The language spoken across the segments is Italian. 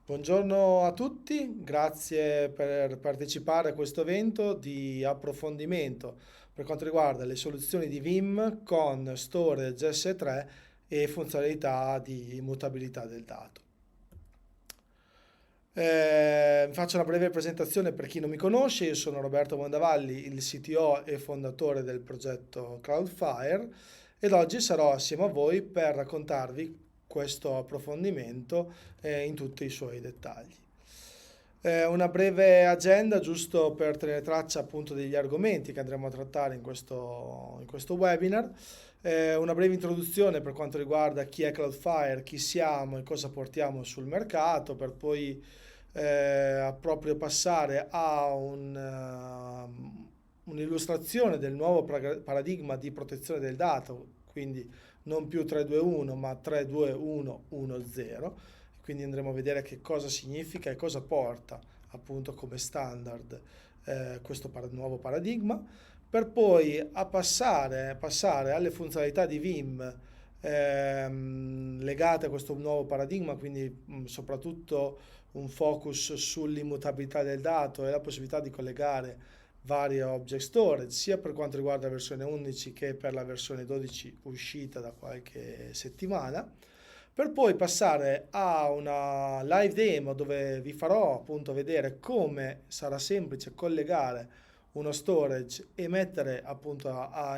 Buongiorno a tutti, grazie per partecipare a questo evento di approfondimento per quanto riguarda le soluzioni di Vim con Storage S3 e funzionalità di immutabilità del dato. Faccio una breve presentazione per chi non mi conosce, io sono Roberto Mondavalli, il CTO e fondatore del progetto Cloudflare ed oggi sarò assieme a voi per raccontarvi questo approfondimento in tutti i suoi dettagli. Una breve agenda giusto per tenere traccia appunto degli argomenti che andremo a trattare in questo webinar. Una breve introduzione per quanto riguarda chi è Cloudflare, chi siamo e cosa portiamo sul mercato, per poi proprio passare a un'illustrazione del nuovo paradigma di protezione del dato, quindi non più 321 ma 32110, quindi andremo a vedere che cosa significa e cosa porta appunto come standard questo nuovo paradigma, per poi passare alle funzionalità di Vim legate a questo nuovo paradigma, quindi soprattutto un focus sull'immutabilità del dato e la possibilità di collegare vari object storage, sia per quanto riguarda la versione 11 che per la versione 12 uscita da qualche settimana, per poi passare a una live demo dove vi farò appunto vedere come sarà semplice collegare uno storage e mettere appunto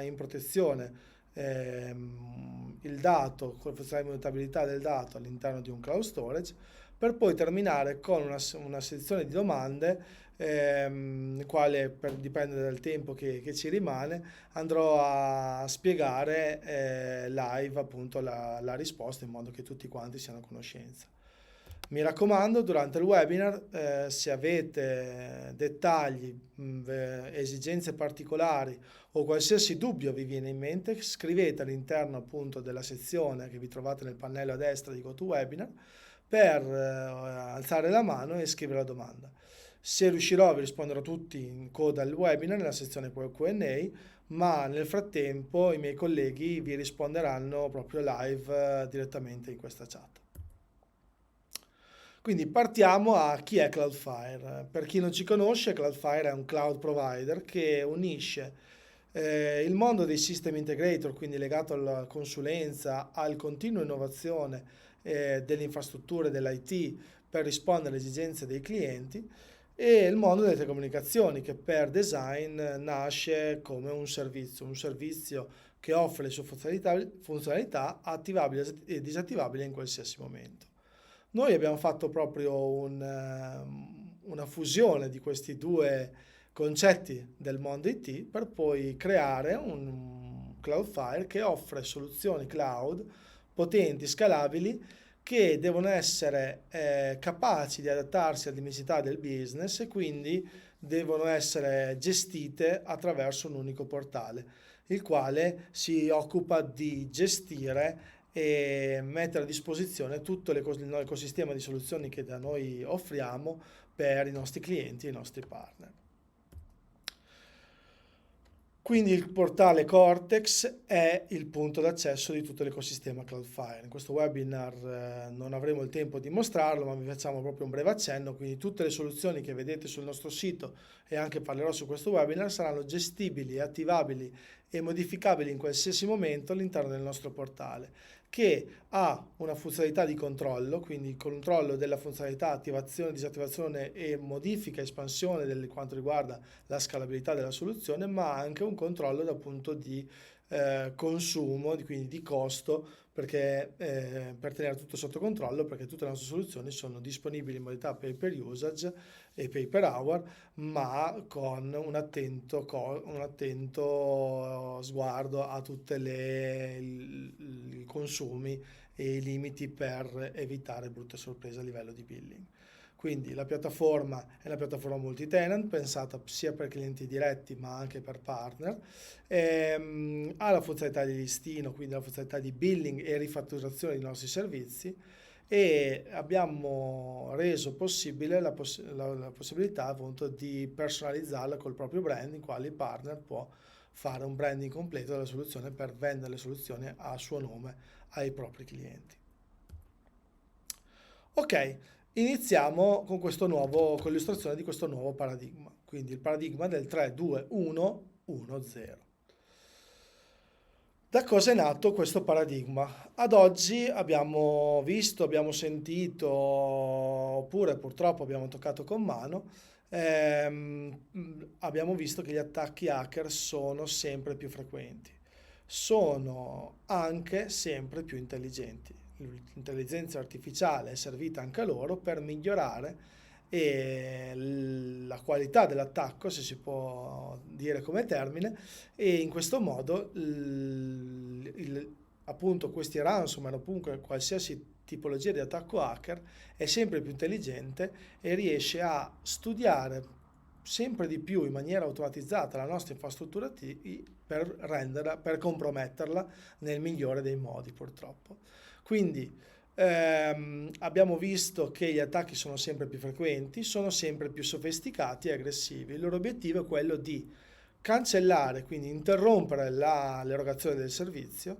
in protezione il dato con la funzionalità di immutabilità del dato all'interno di un cloud storage, per poi terminare con una sezione di domande, quale dipende dal tempo che ci rimane, andrò a spiegare live appunto la risposta in modo che tutti quanti siano a conoscenza. Mi raccomando, durante il webinar, se avete dettagli, esigenze particolari o qualsiasi dubbio vi viene in mente, scrivete all'interno appunto della sezione che vi trovate nel pannello a destra di GoToWebinar per alzare la mano e scrivere la domanda. Se riuscirò vi risponderò tutti in coda al webinar nella sezione Q&A, ma nel frattempo i miei colleghi vi risponderanno proprio live direttamente in questa chat. Quindi partiamo a chi è Cloudflare. Per chi non ci conosce, Cloudflare è un cloud provider che unisce il mondo dei system integrator, quindi legato alla consulenza, al continuo innovazione delle infrastrutture dell'IT per rispondere alle esigenze dei clienti, e il mondo delle telecomunicazioni che per design nasce come un servizio che offre le sue funzionalità attivabili e disattivabili in qualsiasi momento. Noi abbiamo fatto proprio una fusione di questi due concetti del mondo IT per poi creare un Cloudflare che offre soluzioni cloud potenti, scalabili, che devono essere capaci di adattarsi alle necessità del business e quindi devono essere gestite attraverso un unico portale, il quale si occupa di gestire e mettere a disposizione tutto l'ecosistema di soluzioni che da noi offriamo per i nostri clienti e i nostri partner. Quindi il portale Cortex è il punto d'accesso di tutto l'ecosistema Cloudflare. In questo webinar non avremo il tempo di mostrarlo, ma vi facciamo proprio un breve accenno. Quindi tutte le soluzioni che vedete sul nostro sito e anche parlerò su questo webinar saranno gestibili, attivabili e modificabili in qualsiasi momento all'interno del nostro portale, che ha una funzionalità di controllo, quindi il controllo della funzionalità attivazione, disattivazione e modifica, espansione di quanto riguarda la scalabilità della soluzione, ma anche un controllo dal punto di consumo, quindi di costo, perché per tenere tutto sotto controllo, perché tutte le nostre soluzioni sono disponibili in modalità pay per usage e pay per hour, ma con un attento sguardo a tutti i consumi e i limiti per evitare brutte sorprese a livello di billing. Quindi la piattaforma è una piattaforma multi-tenant pensata sia per clienti diretti ma anche per partner, ha la funzionalità di listino, quindi la funzionalità di billing e rifatturazione dei nostri servizi, e abbiamo reso possibile la possibilità appunto di personalizzarla col proprio brand, in quale il partner può fare un branding completo della soluzione per vendere le soluzioni a suo nome ai propri clienti. Ok, Iniziamo con con l'illustrazione di questo nuovo paradigma, quindi il paradigma del 3-2-1-1-0. Da cosa è nato questo paradigma? Ad oggi abbiamo visto, abbiamo sentito, oppure purtroppo abbiamo toccato con mano, abbiamo visto che gli attacchi hacker sono sempre più frequenti, sono anche sempre più intelligenti. L'intelligenza artificiale è servita anche a loro per migliorare la qualità dell'attacco, se si può dire come termine, e in questo modo appunto questi ransomware o comunque qualsiasi tipologia di attacco hacker è sempre più intelligente e riesce a studiare sempre di più in maniera automatizzata la nostra infrastruttura TI per comprometterla nel migliore dei modi, purtroppo. Quindi abbiamo visto che gli attacchi sono sempre più frequenti, sono sempre più sofisticati e aggressivi. Il loro obiettivo è quello di cancellare, quindi interrompere l'erogazione del servizio,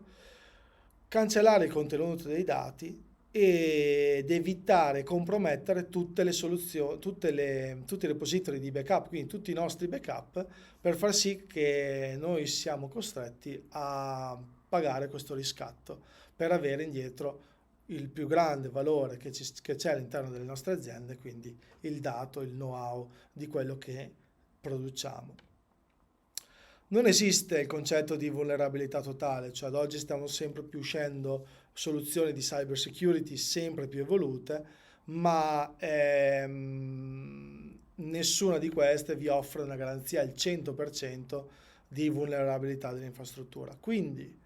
cancellare il contenuto dei dati ed evitare e compromettere tutte le soluzioni, tutti i repository di backup, quindi tutti i nostri backup, per far sì che noi siamo costretti a pagare questo riscatto per avere indietro il più grande valore che c'è all'interno delle nostre aziende, quindi il dato, il know-how di quello che produciamo. Non esiste il concetto di vulnerabilità totale, cioè ad oggi stiamo sempre più uscendo soluzioni di cyber security sempre più evolute, ma nessuna di queste vi offre una garanzia al 100% di vulnerabilità dell'infrastruttura. Quindi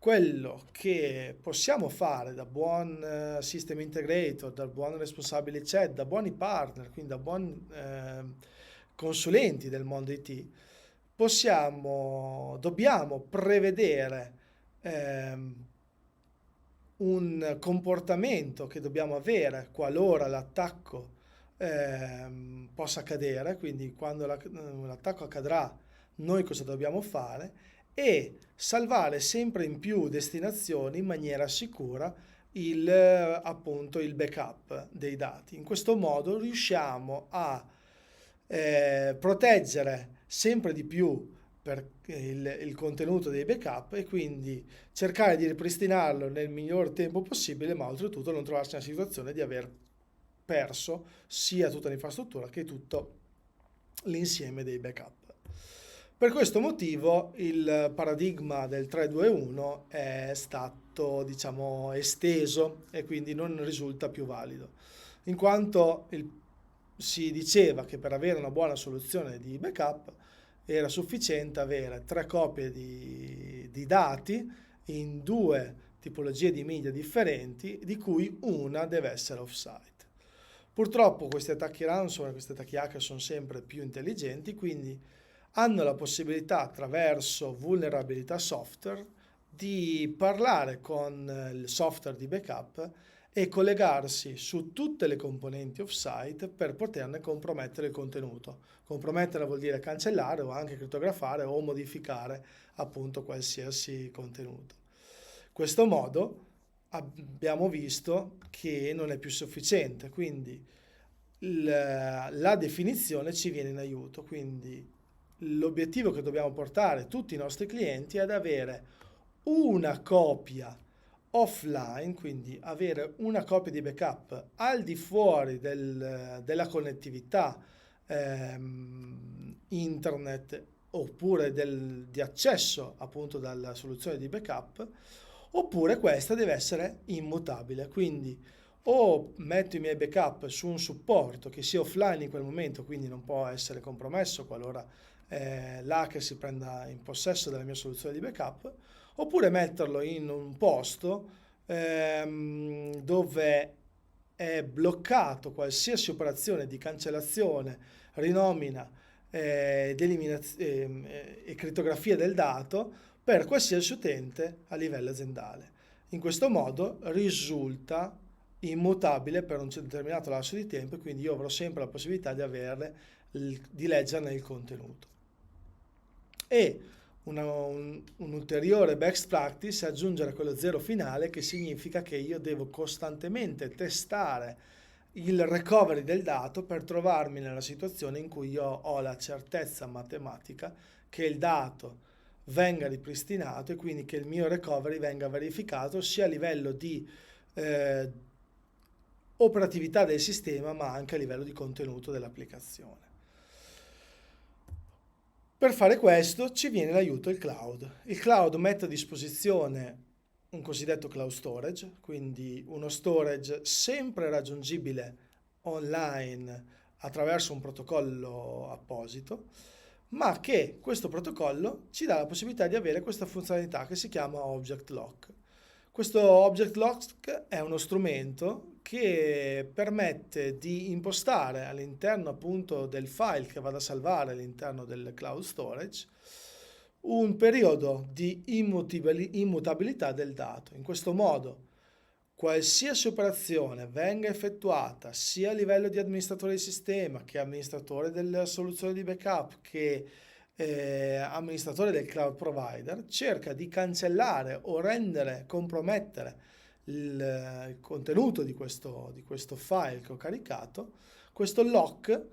quello che possiamo fare da buon system integrator, da buon responsabile CED, da buoni partner, quindi da buoni consulenti del mondo IT, dobbiamo prevedere un comportamento che dobbiamo avere qualora l'attacco possa accadere, quindi quando l'attacco accadrà noi cosa dobbiamo fare, e salvare sempre in più destinazioni in maniera sicura appunto il backup dei dati. In questo modo riusciamo a proteggere sempre di più il contenuto dei backup e quindi cercare di ripristinarlo nel miglior tempo possibile, ma oltretutto non trovarsi nella situazione di aver perso sia tutta l'infrastruttura che tutto l'insieme dei backup. Per questo motivo il paradigma del 3-2-1 è stato, diciamo, esteso e quindi non risulta più valido, in quanto si diceva che per avere una buona soluzione di backup era sufficiente avere 3 copie di dati in 2 tipologie di media differenti, di cui una deve essere offsite. Purtroppo questi attacchi ransomware, questi attacchi hacker sono sempre più intelligenti, quindi hanno la possibilità attraverso vulnerabilità software di parlare con il software di backup e collegarsi su tutte le componenti offsite per poterne compromettere il contenuto. Compromettere vuol dire cancellare o anche crittografare o modificare appunto qualsiasi contenuto. In questo modo abbiamo visto che non è più sufficiente, quindi la definizione ci viene in aiuto, quindi l'obiettivo che dobbiamo portare tutti i nostri clienti è ad avere una copia offline, quindi avere una copia di backup al di fuori della connettività internet oppure di accesso appunto dalla soluzione di backup, oppure questa deve essere immutabile, quindi o metto i miei backup su un supporto che sia offline in quel momento, quindi non può essere compromesso qualora l'hacker si prenda in possesso della mia soluzione di backup, oppure metterlo in un posto dove è bloccato qualsiasi operazione di cancellazione, rinomina e crittografia del dato per qualsiasi utente a livello aziendale. In questo modo risulta immutabile per un determinato lasso di tempo e quindi io avrò sempre la possibilità di leggerne il contenuto. E un ulteriore best practice è aggiungere quello zero finale, che significa che io devo costantemente testare il recovery del dato per trovarmi nella situazione in cui io ho la certezza matematica che il dato venga ripristinato e quindi che il mio recovery venga verificato sia a livello di eh, operatività del sistema ma anche a livello di contenuto dell'applicazione. Per fare questo ci viene l'aiuto del cloud. Il cloud mette a disposizione un cosiddetto cloud storage, quindi uno storage sempre raggiungibile online attraverso un protocollo apposito, ma che questo protocollo ci dà la possibilità di avere questa funzionalità che si chiama Object Lock. Questo Object Lock è uno strumento che permette di impostare all'interno appunto del file che vado a salvare all'interno del cloud storage un periodo di immutabilità del dato. In questo modo qualsiasi operazione venga effettuata sia a livello di amministratore di sistema che amministratore della soluzione di backup che amministratore del cloud provider cerca di cancellare o rendere, compromettere il contenuto di questo file che ho caricato. Questo lock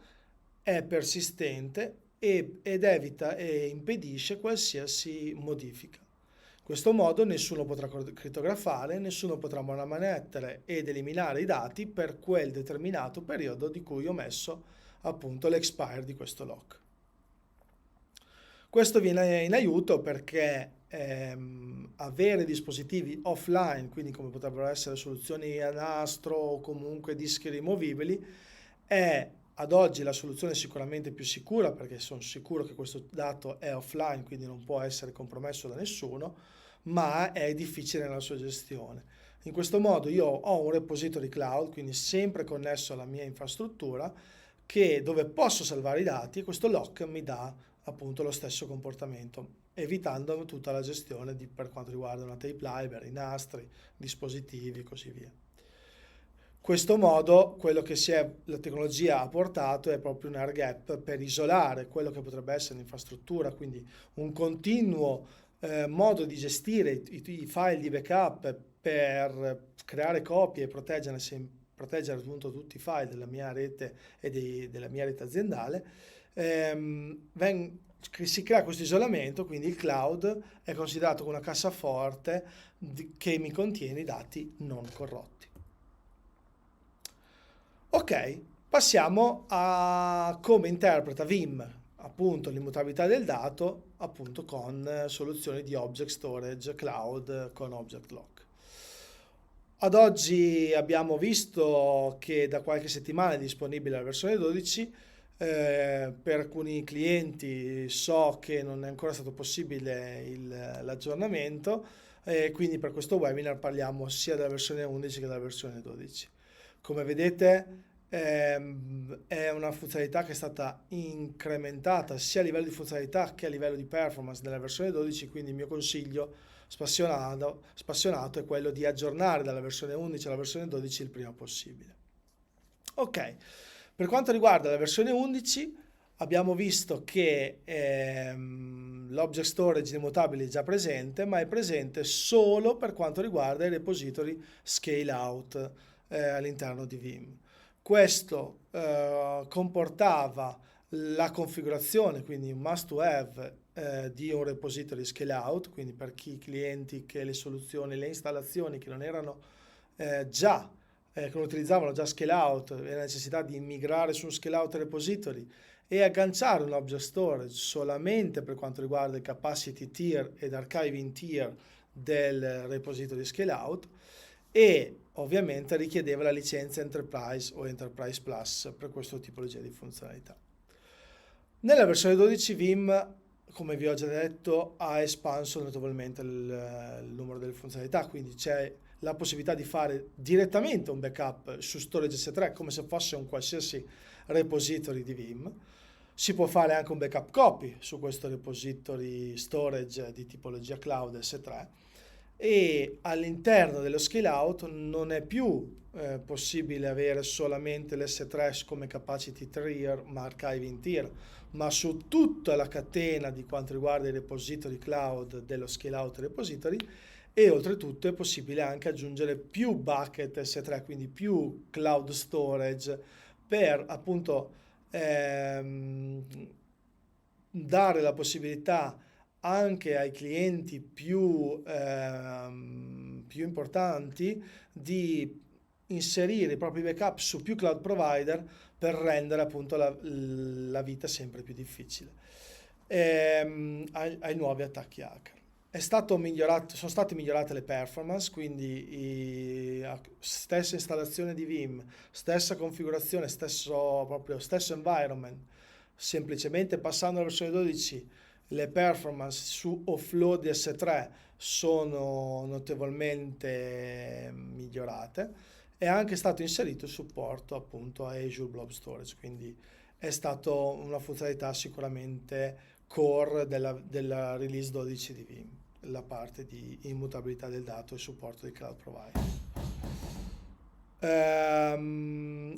è persistente ed evita e impedisce qualsiasi modifica. In questo modo nessuno potrà crittografare, nessuno potrà manomettere ed eliminare i dati per quel determinato periodo di cui ho messo appunto l'expire di questo lock. Questo viene in aiuto perché avere dispositivi offline, quindi come potrebbero essere soluzioni a nastro o comunque dischi rimovibili, è ad oggi la soluzione sicuramente più sicura perché sono sicuro che questo dato è offline, quindi non può essere compromesso da nessuno, ma è difficile nella sua gestione. In questo modo io ho un repository cloud, quindi sempre connesso alla mia infrastruttura, dove posso salvare i dati e questo lock mi dà appunto lo stesso comportamento, evitando tutta la gestione per quanto riguarda una tape library, nastri, dispositivi e così via. Questo modo, quello che la tecnologia ha portato è proprio un air gap per isolare quello che potrebbe essere l'infrastruttura, quindi un continuo modo di gestire i file di backup per creare copie e proteggere appunto tutti i file della mia rete e della mia rete aziendale. Si crea questo isolamento, quindi il cloud è considerato una cassaforte che mi contiene i dati non corrotti. Ok, passiamo a come interpreta Vim appunto l'immutabilità del dato appunto con soluzioni di object storage cloud con object lock. Ad oggi abbiamo visto che da qualche settimana è disponibile la versione 12. Per alcuni clienti so che non è ancora stato possibile l'aggiornamento, quindi per questo webinar parliamo sia della versione 11 che della versione 12. Come vedete è una funzionalità che è stata incrementata sia a livello di funzionalità che a livello di performance nella versione 12, quindi il mio consiglio spassionato è quello di aggiornare dalla versione 11 alla versione 12 il prima possibile. Ok, per quanto riguarda la versione 11 abbiamo visto che l'object storage immutabile è già presente, ma è presente solo per quanto riguarda i repository scale out all'interno di Vim. Questo comportava la configurazione, quindi un must to have di un repository scale out, quindi per i clienti che le soluzioni, le installazioni che non erano che non utilizzavano già scale out e la necessità di migrare su un scale out repository e agganciare un object storage solamente per quanto riguarda il capacity tier ed archiving tier del repository scale out, e ovviamente richiedeva la licenza Enterprise o Enterprise Plus per questa tipologia di funzionalità. Nella versione 12 Vim, come vi ho già detto, ha espanso notevolmente il numero delle funzionalità, quindi c'è la possibilità di fare direttamente un backup su Storage S3 come se fosse un qualsiasi repository di Vim. Si può fare anche un backup copy su questo repository storage di tipologia cloud S3, e all'interno dello scale out non è più possibile avere solamente l'S3 come capacity tier ma archiving tier, ma su tutta la catena di quanto riguarda i repository cloud dello scale out repository, e oltretutto è possibile anche aggiungere più bucket S3, quindi più cloud storage per appunto dare la possibilità anche ai clienti più importanti di inserire i propri backup su più cloud provider per rendere appunto la vita sempre più difficile ai nuovi attacchi hacker. Sono state migliorate le performance, quindi stessa installazione di Vim, stessa configurazione, stesso environment, semplicemente passando alla versione 12 le performance su offload di S3 sono notevolmente migliorate. È anche stato inserito il supporto appunto a Azure Blob Storage, quindi è stata una funzionalità sicuramente core della release 12 di Vim, la parte di immutabilità del dato e supporto di cloud provider.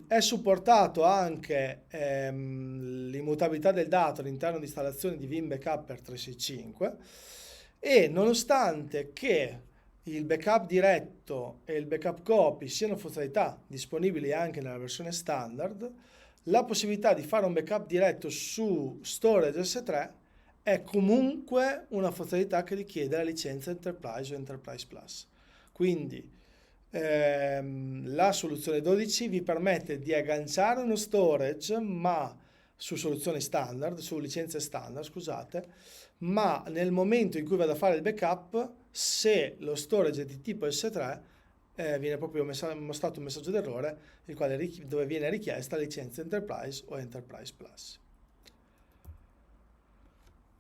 È supportato anche l'immutabilità del dato all'interno di installazioni di Vim Backup per 365 e nonostante che il backup diretto e il backup copy siano funzionalità disponibili anche nella versione standard, la possibilità di fare un backup diretto su storage S3 è comunque una funzionalità che richiede la licenza Enterprise o Enterprise Plus. Quindi la soluzione 12 vi permette di agganciare uno storage ma su soluzioni standard, su licenze standard, scusate, ma nel momento in cui vado a fare il backup, se lo storage è di tipo S3, viene proprio mostrato un messaggio d'errore dove viene richiesta la licenza Enterprise o Enterprise Plus.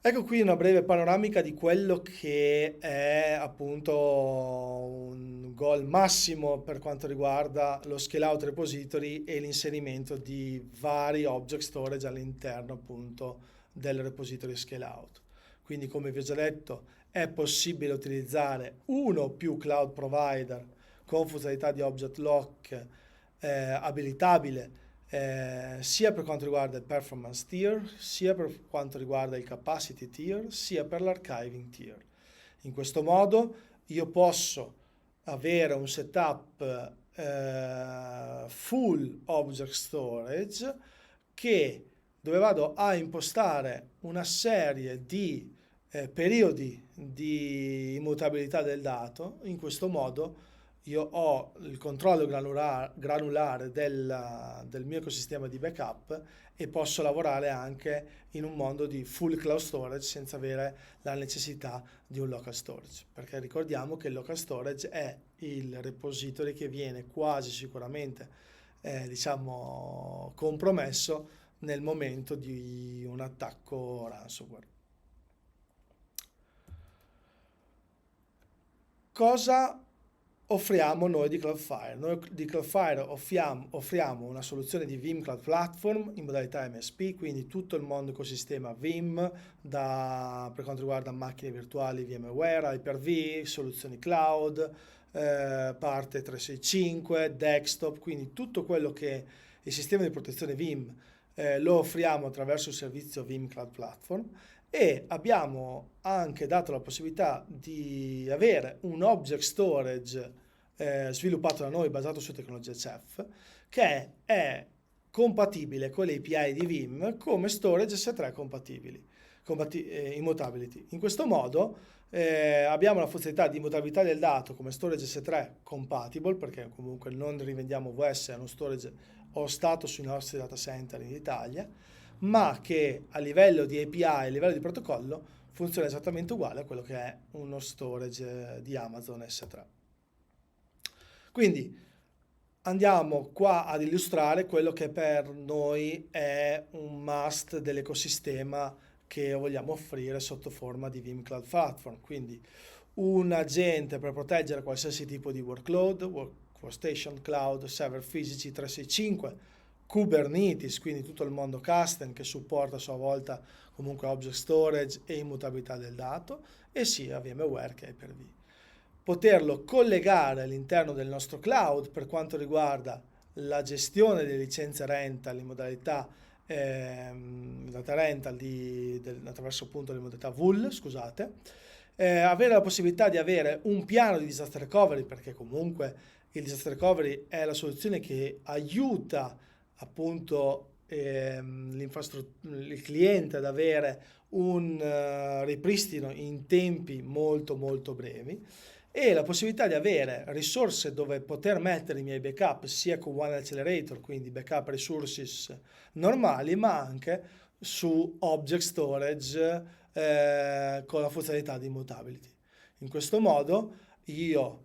Ecco qui una breve panoramica di quello che è appunto un goal massimo per quanto riguarda lo scale out repository e l'inserimento di vari object storage all'interno appunto del repository scale out. Quindi come vi ho già detto è possibile utilizzare uno o più cloud provider con funzionalità di object lock abilitabile sia per quanto riguarda il performance tier, sia per quanto riguarda il capacity tier, sia per l'archiving tier. In questo modo io posso avere un setup full object storage dove vado a impostare una serie di periodi di immutabilità del dato. In questo modo io ho il controllo granulare del mio ecosistema di backup e posso lavorare anche in un mondo di full cloud storage senza avere la necessità di un local storage, perché ricordiamo che il local storage è il repository che viene quasi sicuramente diciamo compromesso nel momento di un attacco ransomware. Cosa offriamo noi di Cloudflare? Noi di Cloudflare offriamo una soluzione di Vim Cloud Platform in modalità MSP, quindi tutto il mondo ecosistema Vim, per quanto riguarda macchine virtuali VMware, Hyper-V, soluzioni cloud, parte 365, desktop, quindi tutto quello che il sistema di protezione Vim lo offriamo attraverso il servizio Vim Cloud Platform. E abbiamo anche dato la possibilità di avere un object storage sviluppato da noi basato su tecnologia Ceph che è compatibile con le API di Vim come storage S3 immutability. In questo modo abbiamo la funzionalità di immutabilità del dato come storage S3 compatible, perché comunque non rivendiamo VS, è uno storage hostato sui nostri data center in Italia, ma che a livello di API, a livello di protocollo, funziona esattamente uguale a quello che è uno storage di Amazon S3. Quindi andiamo qua ad illustrare quello che per noi è un must dell'ecosistema che vogliamo offrire sotto forma di Vim Cloud Platform. Quindi un agente per proteggere qualsiasi tipo di workload, workstation, cloud, server fisici 365, Kubernetes, quindi tutto il mondo custom che supporta a sua volta comunque object storage e immutabilità del dato, e sia VMware che Hyper-V. Poterlo collegare all'interno del nostro cloud per quanto riguarda la gestione delle licenze rental in modalità data rental attraverso appunto le modalità VUL, scusate, avere la possibilità di avere un piano di disaster recovery, perché comunque il disaster recovery è la soluzione che aiuta appunto il cliente ad avere un ripristino in tempi molto molto brevi, e la possibilità di avere risorse dove poter mettere i miei backup sia con One Accelerator, quindi backup resources normali, ma anche su Object Storage con la funzionalità di Immutability. In questo modo io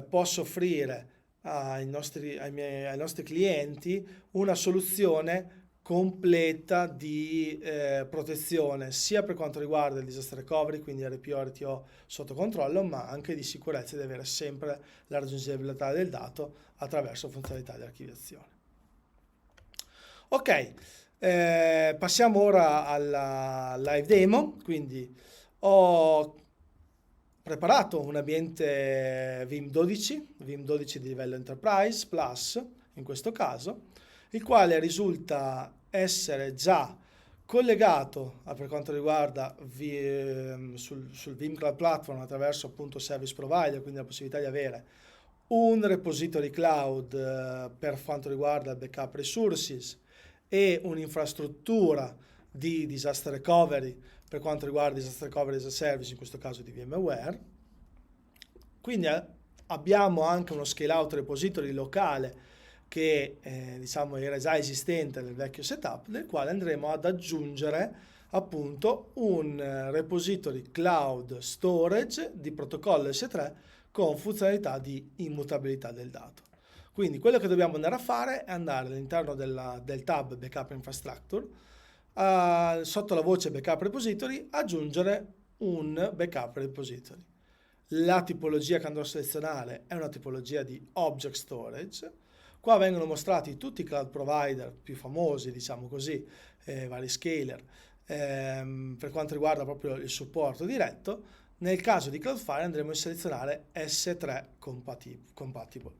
posso offrire ai nostri clienti una soluzione completa di protezione sia per quanto riguarda il disaster recovery, quindi RPO, RTO sotto controllo, ma anche di sicurezza, di avere sempre la raggiungibilità del dato attraverso funzionalità di archiviazione. Ok, passiamo ora alla live demo. Quindi ho preparato un ambiente Vim 12 di livello Enterprise Plus, in questo caso, il quale risulta essere già collegato per quanto riguarda sul Vim Cloud Platform attraverso appunto Service Provider, quindi la possibilità di avere un repository cloud per quanto riguarda il backup resources e un'infrastruttura di disaster recovery per quanto riguarda disaster recovery as a service, in questo caso di VMware. Quindi abbiamo anche uno scale out repository locale che diciamo era già esistente nel vecchio setup, nel quale andremo ad aggiungere appunto un repository cloud storage di protocollo S3 con funzionalità di immutabilità del dato. Quindi quello che dobbiamo andare a fare è andare all'interno del tab Backup Infrastructure, sotto la voce Backup Repository, aggiungere un Backup Repository. La tipologia che andrò a selezionare è una tipologia di Object Storage. Qua vengono mostrati tutti i cloud provider più famosi, diciamo così, vari scaler, per quanto riguarda proprio il supporto diretto. Nel caso di Cloudflare andremo a selezionare S3 compatible.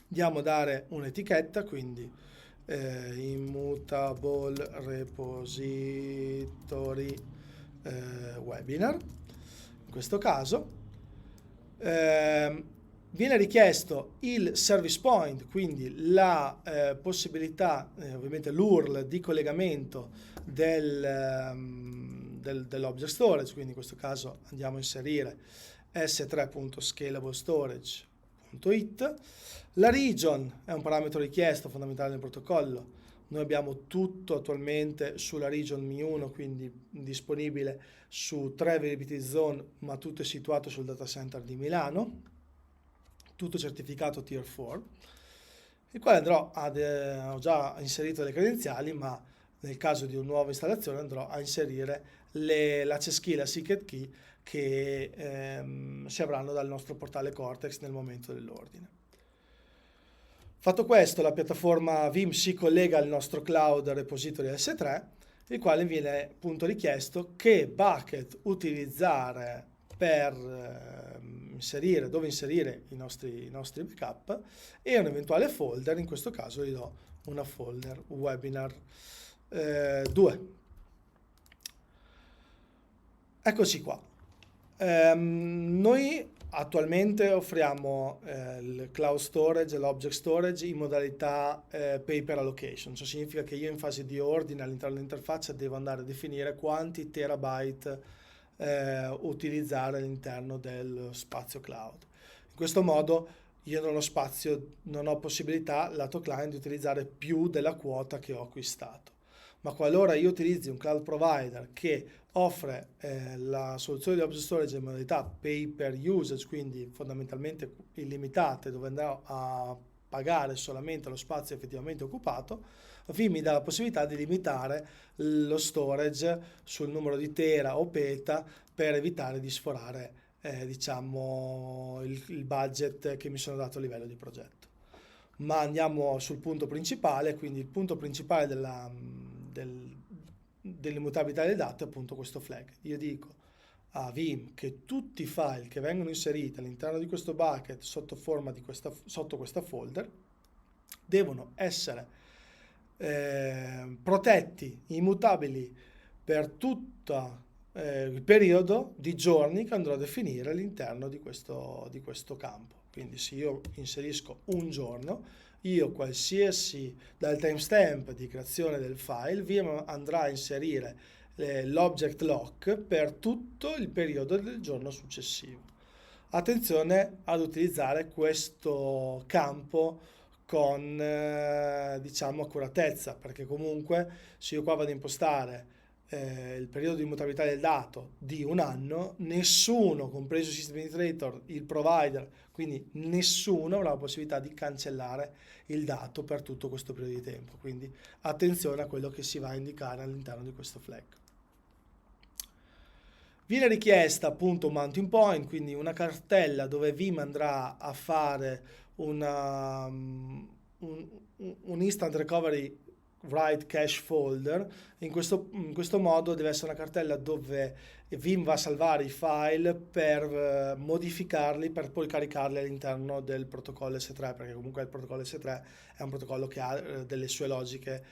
Andiamo a dare un'etichetta, quindi Immutable Repository Webinar. In questo caso viene richiesto il service point, quindi la possibilità, ovviamente l'URL di collegamento dell'object storage, quindi in questo caso andiamo a inserire s3.scalablestorage.it. La region è un parametro richiesto fondamentale nel protocollo. Noi abbiamo tutto attualmente sulla region Mi1, quindi disponibile su 3 availability zone, ma tutto è situato sul data center di Milano, tutto certificato Tier 4, il quale andrò ho già inserito le credenziali, ma nel caso di una nuova installazione andrò a inserire l'access key, la secret key che si avranno dal nostro portale Cortex nel momento dell'ordine. Fatto questo, la piattaforma Vim si collega al nostro cloud repository S3, il quale viene appunto richiesto che bucket utilizzare per dove inserire i nostri backup e un eventuale folder. In questo caso gli do una folder webinar 2. Eccoci qua. Noi attualmente offriamo il cloud storage e l'object storage in modalità pay per allocation. Ciò significa che io in fase di ordine all'interno dell'interfaccia devo andare a definire quanti terabyte utilizzare all'interno del spazio cloud. In questo modo io non ho possibilità lato client di utilizzare più della quota che ho acquistato. Ma qualora io utilizzi un cloud provider che offre la soluzione di object storage in modalità pay per usage, quindi fondamentalmente illimitate, dove andrò a pagare solamente lo spazio effettivamente occupato, Vim mi dà la possibilità di limitare lo storage sul numero di tera o peta per evitare di sforare diciamo il budget che mi sono dato a livello di progetto. Ma andiamo sul punto principale, quindi il punto principale dell'immutabilità del dato è appunto questo flag. Io dico a Vim che tutti i file che vengono inseriti all'interno di questo bucket sotto questa folder devono essere protetti, immutabili per tutta il periodo di giorni che andrò a definire all'interno di questo campo. Quindi se io inserisco un giorno, io qualsiasi dal timestamp di creazione del file, Vim andrà a inserire l'object lock per tutto il periodo del giorno successivo. Attenzione ad utilizzare questo campo con diciamo accuratezza, perché comunque se io qua vado a impostare il periodo di mutabilità del dato di un anno, nessuno, compreso il system administrator, il provider, quindi nessuno avrà la possibilità di cancellare il dato per tutto questo periodo di tempo. Quindi attenzione a quello che si va a indicare all'interno di questo flag. Viene richiesta appunto un mounting point, quindi una cartella dove Vim andrà a fare un instant recovery write cache folder. In questo modo deve essere una cartella dove Vim va a salvare i file per modificarli, per poi caricarli all'interno del protocollo S3, perché comunque il protocollo S3 è un protocollo che ha delle sue logiche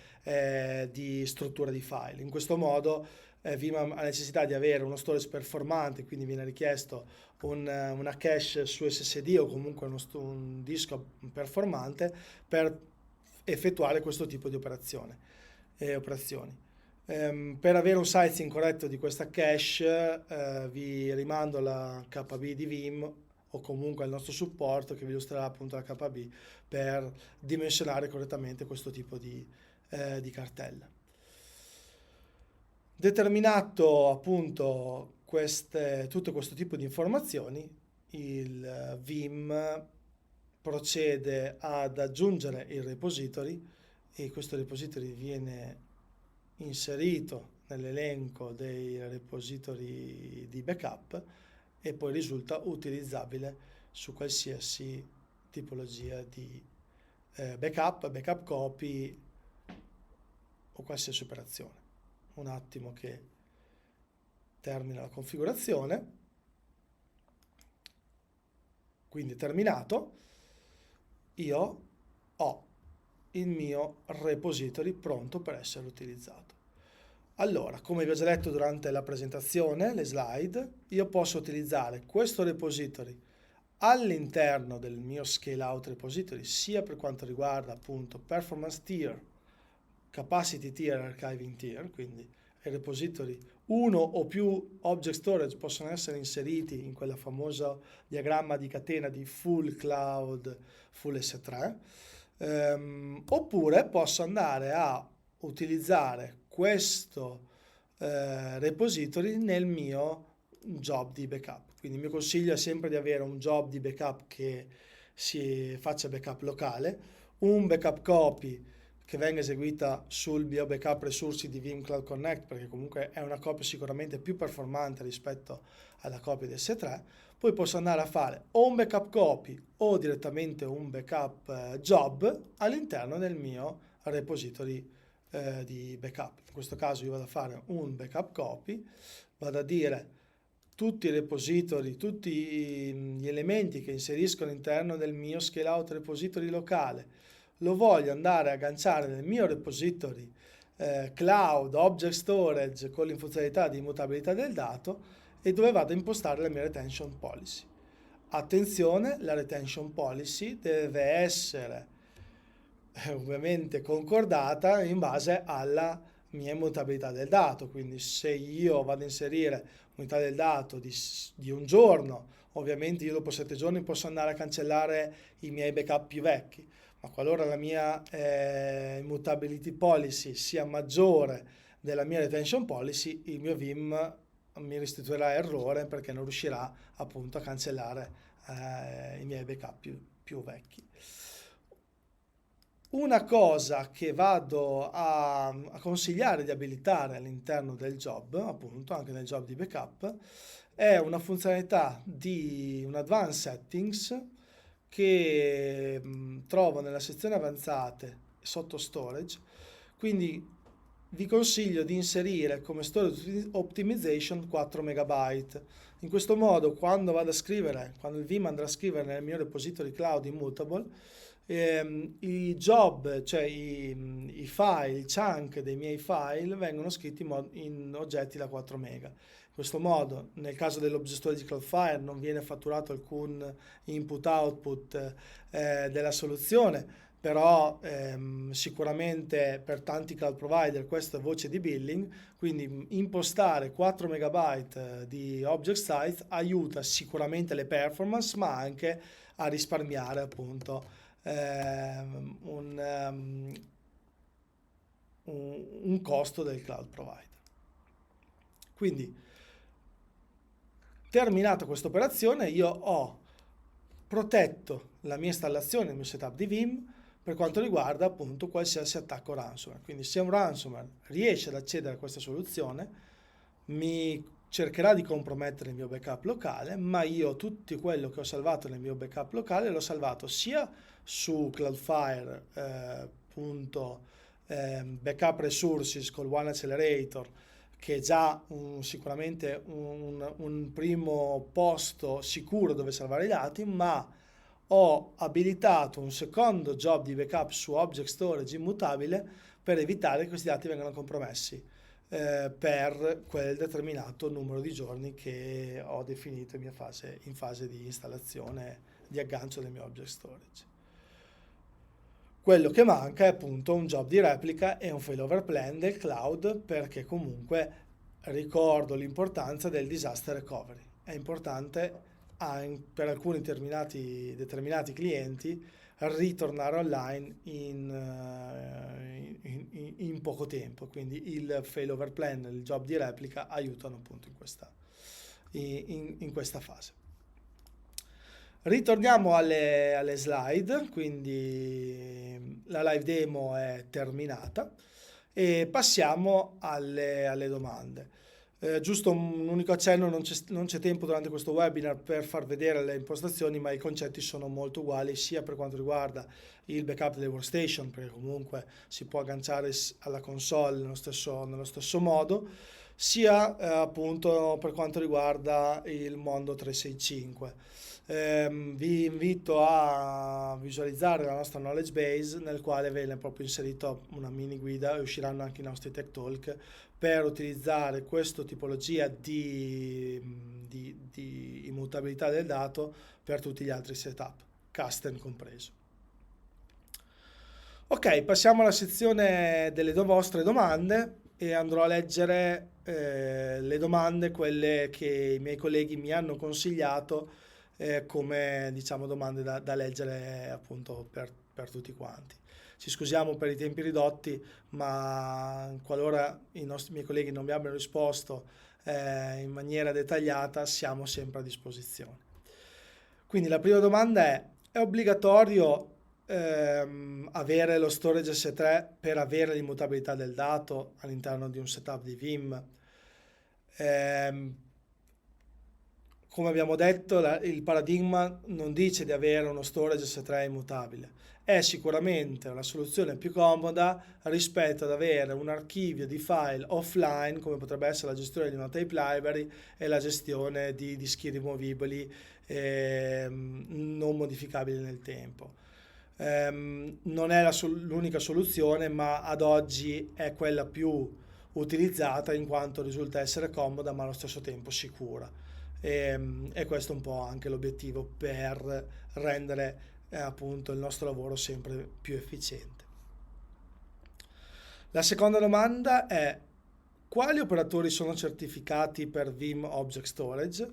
di struttura di file. In questo modo Vim ha necessità di avere uno storage performante, quindi viene richiesto una cache su SSD o comunque un disco performante per effettuare questo tipo di operazioni. Per avere un sizing corretto di questa cache vi rimando alla KB di Vim o comunque al nostro supporto che vi illustrerà appunto la KB per dimensionare correttamente questo tipo di cartella. Determinato appunto tutto questo tipo di informazioni, il Vim procede ad aggiungere il repository e questo repository viene inserito nell'elenco dei repository di backup e poi risulta utilizzabile su qualsiasi tipologia di backup copy o qualsiasi operazione. Un attimo che termina la configurazione, quindi terminato, io ho il mio repository pronto per essere utilizzato. Allora, come vi ho già detto durante la presentazione, le slide, io posso utilizzare questo repository all'interno del mio scale out repository, sia per quanto riguarda appunto performance tier, capacity tier e archiving tier, quindi i repository, uno o più object storage possono essere inseriti in quella famosa diagramma di catena di full cloud, full S3, oppure posso andare a utilizzare questo repository nel mio job di backup. Quindi il mio consiglio è sempre di avere un job di backup che si faccia backup locale, un backup copy che venga eseguita sul mio backup resource di Vim Cloud Connect, perché comunque è una copia sicuramente più performante rispetto alla copia di S3. Poi posso andare a fare o un backup copy o direttamente un backup job all'interno del mio repository di backup. In questo caso io vado a fare un backup copy, vado a dire tutti i repository, tutti gli elementi che inserisco all'interno del mio scale out repository locale, lo voglio andare a agganciare nel mio repository cloud object storage con le funzionalità di immutabilità del dato e dove vado a impostare la mia retention policy. Attenzione, la retention policy deve essere ovviamente concordata in base alla mia immutabilità del dato, quindi se io vado a inserire unità del dato di un giorno, ovviamente io dopo 7 giorni posso andare a cancellare i miei backup più vecchi, ma qualora la mia immutability policy sia maggiore della mia retention policy, il mio Vim mi restituirà errore perché non riuscirà appunto a cancellare i miei backup più vecchi. Una cosa che vado a consigliare di abilitare all'interno del job, appunto anche nel job di backup, è una funzionalità di un advanced settings che trovo nella sezione avanzate sotto storage, quindi vi consiglio di inserire come storage optimization 4 MB. In questo modo quando vado a scrivere, quando il Vim andrà a scrivere nel mio repository cloud immutable, I job, cioè i file, i chunk dei miei file vengono scritti in oggetti da 4 mega. In questo modo, nel caso dell'object storage di Cloudflare, non viene fatturato alcun input-output della soluzione, però sicuramente per tanti cloud provider questa è voce di billing, quindi impostare 4 megabyte di object size aiuta sicuramente le performance, ma anche a risparmiare appunto un costo del cloud provider. Quindi, terminata questa operazione, io ho protetto la mia installazione, il mio setup di Vim per quanto riguarda appunto qualsiasi attacco ransomware. Quindi se un ransomware riesce ad accedere a questa soluzione, mi cercherà di compromettere il mio backup locale, ma io tutto quello che ho salvato nel mio backup locale l'ho salvato sia su Cloudflare backup resources col One Accelerator, che è già sicuramente un primo posto sicuro dove salvare i dati, ma ho abilitato un secondo job di backup su Object Storage immutabile per evitare che questi dati vengano compromessi per quel determinato numero di giorni che ho definito in fase di installazione, di aggancio del mio Object Storage. Quello che manca è appunto un job di replica e un failover plan del cloud, perché comunque ricordo l'importanza del disaster recovery. È importante per alcuni determinati clienti ritornare online in poco tempo, quindi il failover plan e il job di replica aiutano appunto in questa fase. Ritorniamo alle slide, quindi la live demo è terminata e passiamo alle domande. Giusto un unico accenno, non c'è tempo durante questo webinar per far vedere le impostazioni, ma i concetti sono molto uguali sia per quanto riguarda il backup delle workstation, perché comunque si può agganciare alla console nello stesso modo, sia appunto per quanto riguarda il Mondo 365. Vi invito a visualizzare la nostra knowledge base, nel quale viene proprio inserita una mini guida e usciranno anche i nostri tech talk per utilizzare questa tipologia di immutabilità del dato per tutti gli altri setup, custom compreso. Ok, passiamo alla sezione delle vostre domande e andrò a leggere le domande, quelle che i miei colleghi mi hanno consigliato come diciamo domande da leggere appunto per tutti quanti. Ci scusiamo per i tempi ridotti, ma qualora i miei colleghi non mi abbiano risposto in maniera dettagliata, siamo sempre a disposizione. Quindi la prima domanda è obbligatorio avere lo storage S3 per avere l'immutabilità del dato all'interno di un setup di Vim? Come abbiamo detto, il paradigma non dice di avere uno storage S3 immutabile. È sicuramente una soluzione più comoda rispetto ad avere un archivio di file offline, come potrebbe essere la gestione di una tape library e la gestione di dischi rimovibili non modificabili nel tempo. Non è l'unica soluzione, ma ad oggi è quella più utilizzata in quanto risulta essere comoda ma allo stesso tempo sicura. E questo è un po' anche l'obiettivo per rendere appunto il nostro lavoro sempre più efficiente. La seconda domanda è: quali operatori sono certificati per Vim Object Storage?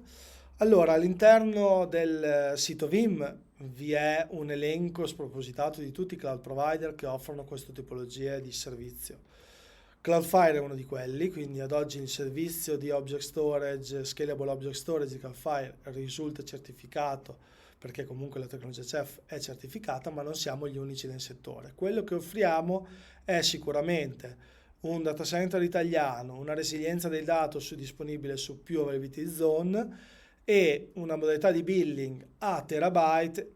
Allora, all'interno del sito Vim vi è un elenco spropositato di tutti i cloud provider che offrono questa tipologia di servizio. Cloudflare è uno di quelli, quindi ad oggi il servizio di Object Storage, Scalable Object Storage di Cloudflare risulta certificato, perché comunque la tecnologia CEF è certificata, ma non siamo gli unici nel settore. Quello che offriamo è sicuramente un data center italiano, una resilienza del dato disponibile su più availability zone e una modalità di billing a terabyte,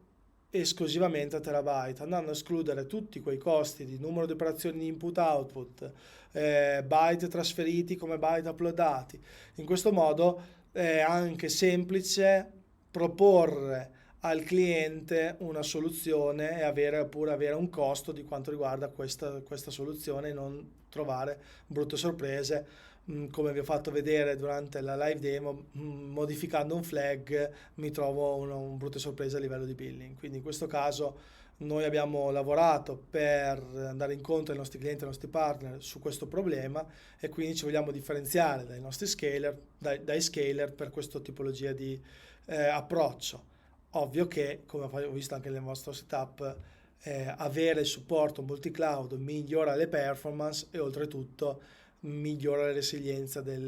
esclusivamente a terabyte, andando a escludere tutti quei costi di numero di operazioni di input-output, byte trasferiti come byte uploadati. In questo modo è anche semplice proporre al cliente una soluzione e avere un costo di quanto riguarda questa soluzione e non trovare brutte sorprese, come vi ho fatto vedere durante la live demo, modificando un flag mi trovo un brutte sorprese a livello di billing. Quindi in questo caso noi abbiamo lavorato per andare incontro ai nostri clienti e ai nostri partner su questo problema e quindi ci vogliamo differenziare dai nostri scaler, dai scaler per questa tipologia di approccio. Ovvio che, come ho visto anche nel vostro setup, avere il supporto multi-cloud migliora le performance e oltretutto migliora la resilienza dei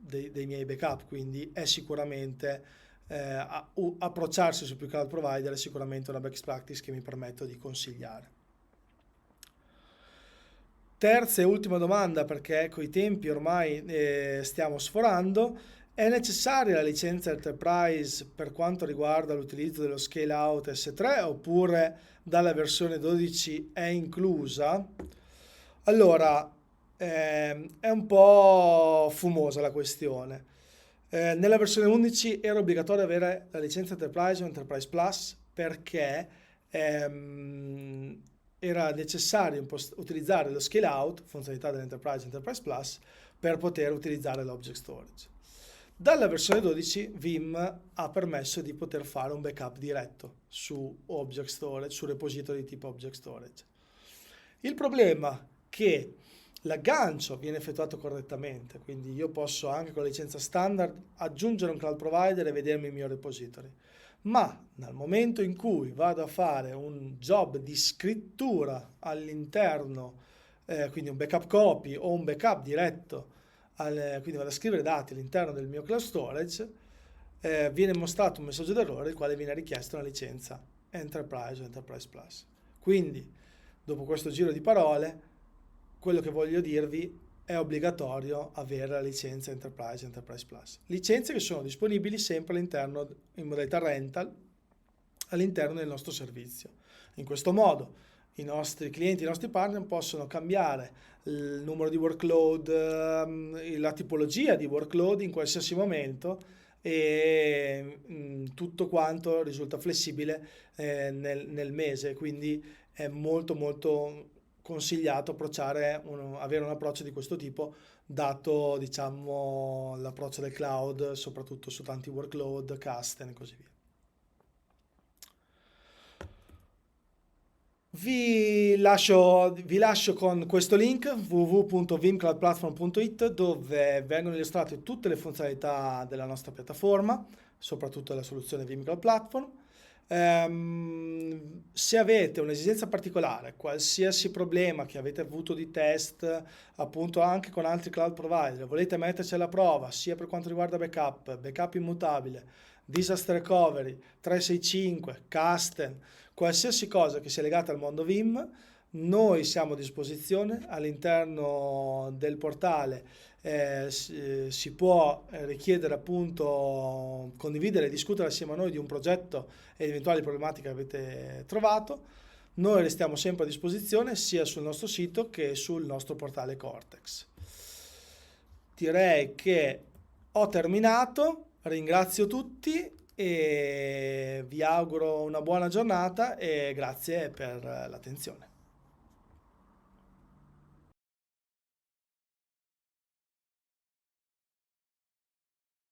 miei backup, quindi è sicuramente approcciarsi su più cloud provider è sicuramente una best practice che mi permetto di consigliare. Terza e ultima domanda, perché coi tempi ormai stiamo sforando: è necessaria la licenza Enterprise per quanto riguarda l'utilizzo dello scale out S3 oppure dalla versione 12 è inclusa? Allora, è un po' fumosa la questione. Nella versione 11 era obbligatorio avere la licenza Enterprise o Enterprise Plus perché era necessario utilizzare lo scale out, funzionalità dell'Enterprise e Enterprise Plus, per poter utilizzare l'Object Storage. Dalla versione 12 Vim ha permesso di poter fare un backup diretto su Object Storage, su repository di tipo Object Storage. Il problema è che l'aggancio viene effettuato correttamente, quindi io posso anche con la licenza standard aggiungere un cloud provider e vedermi il mio repository, ma nel momento in cui vado a fare un job di scrittura all'interno, quindi un backup copy o un backup diretto, quindi vado a scrivere dati all'interno del mio cloud storage, viene mostrato un messaggio d'errore il quale viene richiesto una licenza Enterprise o Enterprise Plus. Quindi, dopo questo giro di parole, quello che voglio dirvi è obbligatorio avere la licenza Enterprise e Enterprise Plus. Licenze che sono disponibili sempre all'interno, in modalità rental, all'interno del nostro servizio. In questo modo i nostri clienti, i nostri partner possono cambiare il numero di workload, la tipologia di workload in qualsiasi momento e tutto quanto risulta flessibile nel mese, quindi è molto molto consigliato avere un approccio di questo tipo, dato diciamo l'approccio del cloud, soprattutto su tanti workload, custom e così via. Vi lascio con questo link www.vimcloudplatform.it, dove vengono illustrate tutte le funzionalità della nostra piattaforma, soprattutto della soluzione Vim Cloud Platform. Se avete un'esigenza particolare, qualsiasi problema che avete avuto di test appunto anche con altri cloud provider, volete metterci alla prova sia per quanto riguarda backup immutabile, disaster recovery, 365, custom, qualsiasi cosa che sia legata al mondo Vim, noi siamo a disposizione all'interno del portale. Si può richiedere appunto, condividere e discutere assieme a noi di un progetto e di eventuali problematiche che avete trovato. Noi restiamo sempre a disposizione sia sul nostro sito che sul nostro portale Cortex. Direi che ho terminato, ringrazio tutti e vi auguro una buona giornata e grazie per l'attenzione.